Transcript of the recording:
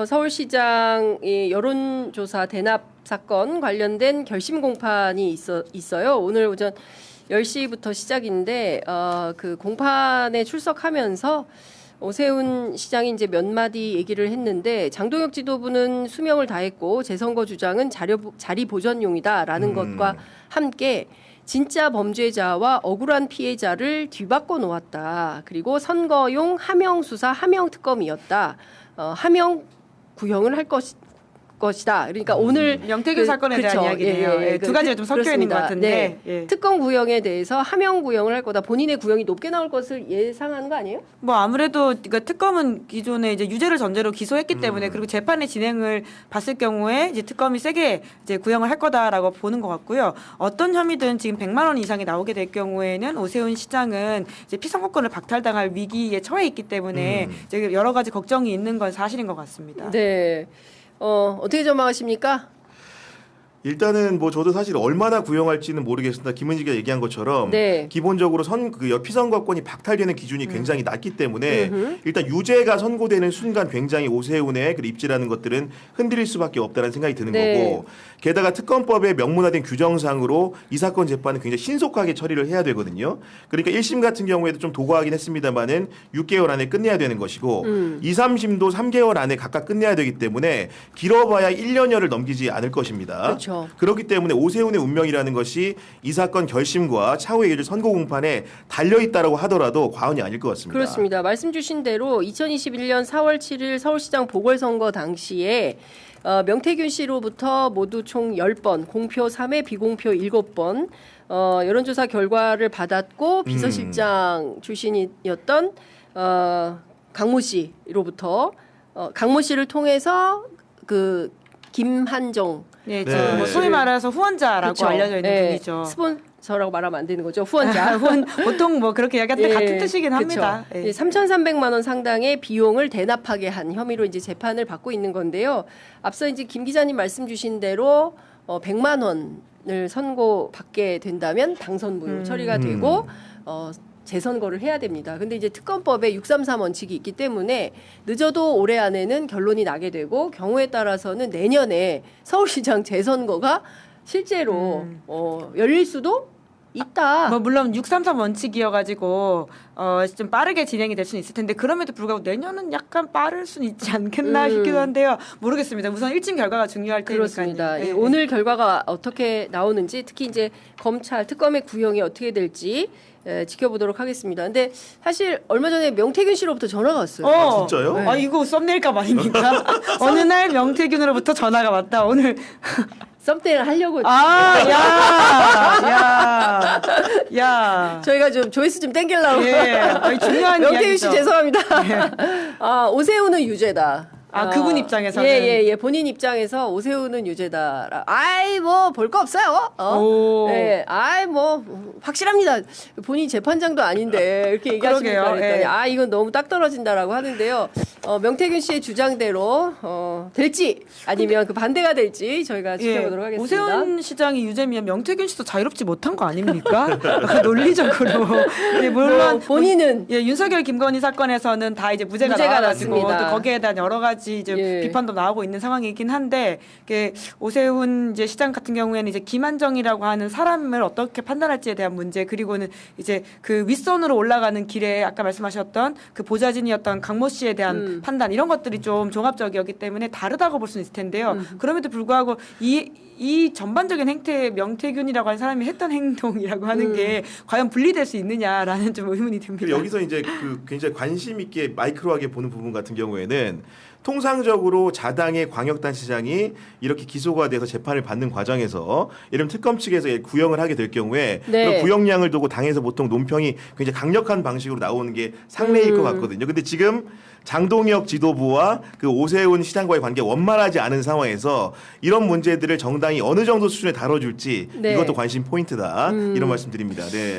서울시장의 여론조사 대납 사건 관련된 결심 공판이 있어요. 오늘 오전 10시부터 시작인데 그 공판에 출석하면서 오세훈 시장이 이제 몇 마디 얘기를 했는데 장동혁 지도부는 수명을 다했고 재선거 주장은 자리 보전용이다라는 것과 함께 진짜 범죄자와 억울한 피해자를 뒤바꿔 놓았다. 그리고 선거용 하명 수사, 하명 특검이었다. 하명 구형을 할 것이다. 그러니까 오늘 명태균 사건에 대한 이야기네요. 두 가지가 좀 섞여 있는 것 같은데 특검 구형에 대해서 하명 구형을 할 거다. 본인의 구형이 높게 나올 것을 예상하는 거 아니에요? 뭐 아무래도 그러니까 특검은 기존에 이제 유죄를 전제로 기소했기 때문에 그리고 재판의 진행을 봤을 경우에 이제 특검이 세게 이제 구형을 할 거다라고 보는 것 같고요. 어떤 혐의든 지금 100만 원 이상이 나오게 될 경우에는 오세훈 시장은 이제 피선거권을 박탈당할 위기에 처해 있기 때문에 이제 여러 가지 걱정이 있는 건 사실인 것 같습니다. 네. 어떻게 전망하십니까? 일단은 뭐 저도 사실 얼마나 구형할지는 모르겠습니다. 김은지가 얘기한 것처럼 기본적으로 피선거권이 박탈되는 기준이 굉장히 낮기 때문에 일단 유죄가 선고되는 순간 굉장히 오세훈의 그 입지라는 것들은 흔들릴 수밖에 없다는 생각이 드는 거고 게다가 특검법에 명문화된 규정상으로 이 사건 재판은 굉장히 신속하게 처리를 해야 되거든요. 그러니까 1심 같은 경우에도 좀 도구하긴 했습니다만은 6개월 안에 끝내야 되는 것이고 2, 3심도 3개월 안에 각각 끝내야 되기 때문에 길어봐야 1년여를 넘기지 않을 것입니다. 그렇죠. 그렇기 때문에 오세훈의 운명이라는 것이 이 사건 결심과 차후에 이어질 선거 공판에 달려있다라고 하더라도 과언이 아닐 것 같습니다. 그렇습니다. 말씀 주신 대로 2021년 4월 7일 서울시장 보궐선거 당시에 명태균 씨로부터 모두 총 10번, 공표 3회, 비공표 7번 여론조사 결과를 받았고 비서실장 출신이었던 강모 씨로부터 강모 씨를 통해서 그 김한정 뭐 소위 말해서 후원자라고 그쵸. 알려져 있는 분이죠. 스폰서라고 말하면 안 되는 거죠. 후원자. 보통 뭐 그렇게 얘기하는데 같은 뜻이긴 합니다. 3,300만 원 상당의 비용을 대납하게 한 혐의로 이제 재판을 받고 있는 건데요. 앞서 이제 김 기자님 말씀 주신 대로 100만 원을 선고받게 된다면 당선무 처리가 되고 재선거를 해야 됩니다. 근데 이제 특검법에 633 원칙이 있기 때문에 늦어도 올해 안에는 결론이 나게 되고 경우에 따라서는 내년에 서울시장 재선거가 실제로 열릴 수도 있다. 뭐 물론 633 원칙이어가지고 좀 빠르게 진행이 될 수는 있을 텐데 그럼에도 불구하고 내년은 약간 빠를 수는 있지 않겠나 싶기도 한데요. 모르겠습니다. 우선 1심 결과가 중요할 테니까요. 그렇습니다. 오늘 결과가 어떻게 나오는지 특히 이제 검찰 특검의 구형이 어떻게 될지 지켜보도록 하겠습니다. 근데 사실 얼마 전에 명태균 씨로부터 전화가 왔어요. 진짜요? 네. 이거 썸네일감 아닙니까? 어느 날 명태균으로부터 전화가 왔다. 오늘 썸네일 하려고. 야. 저희가 좀 조회수 좀 땡기려고. 중요한 명태균 씨 이야기죠. 죄송합니다. 오세훈은 유죄다. 그분 입장에서는 예. 본인 입장에서 오세훈은 유죄다. 뭐 볼 거 없어요. 뭐 확실합니다. 본인 재판장도 아닌데 이렇게 얘기하시니까 그랬더니 이건 너무 딱 떨어진다라고 하는데요. 명태균 씨의 주장대로 될지 아니면 그 반대가 될지 저희가 지켜보도록 하겠습니다. 오세훈 시장이 유죄면 명태균 씨도 자유롭지 못한 거 아닙니까? 논리적으로. 물론 본인은 윤석열 김건희 사건에서는 다 이제 무죄가 나와가지고 또 거기에 대한 여러 가지 이제 비판도 나오고 있는 상황이긴 한데 오세훈 이제 시장 같은 경우에는 이제 김한정이라고 하는 사람을 어떻게 판단할지에 대한 문제 그리고는 이제 그 윗선으로 올라가는 길에 아까 말씀하셨던 그 보좌진이었던 강모 씨에 대한 판단 이런 것들이 좀 종합적이었기 때문에 다르다고 볼 수는 있을 텐데요. 그럼에도 불구하고 이 전반적인 행태에 명태균이라고 하는 사람이 했던 행동이라고 하는 게 과연 분리될 수 있느냐라는 좀 의문이 듭니다. 여기서 이제 그 굉장히 관심 있게 마이크로하게 보는 부분 같은 경우에는 통상적으로 자당의 광역단체장이 이렇게 기소가 돼서 재판을 받는 과정에서 이런 특검 측에서 구형을 하게 될 경우에 그 구형량을 두고 당에서 보통 논평이 굉장히 강력한 방식으로 나오는 게 상례일 것 같거든요. 근데 지금 장동혁 지도부와 그 오세훈 시장과의 관계가 원만하지 않은 상황에서 이런 문제들을 정당이 어느 정도 수준에 다뤄줄지 이것도 관심 포인트다. 이런 말씀드립니다. 네.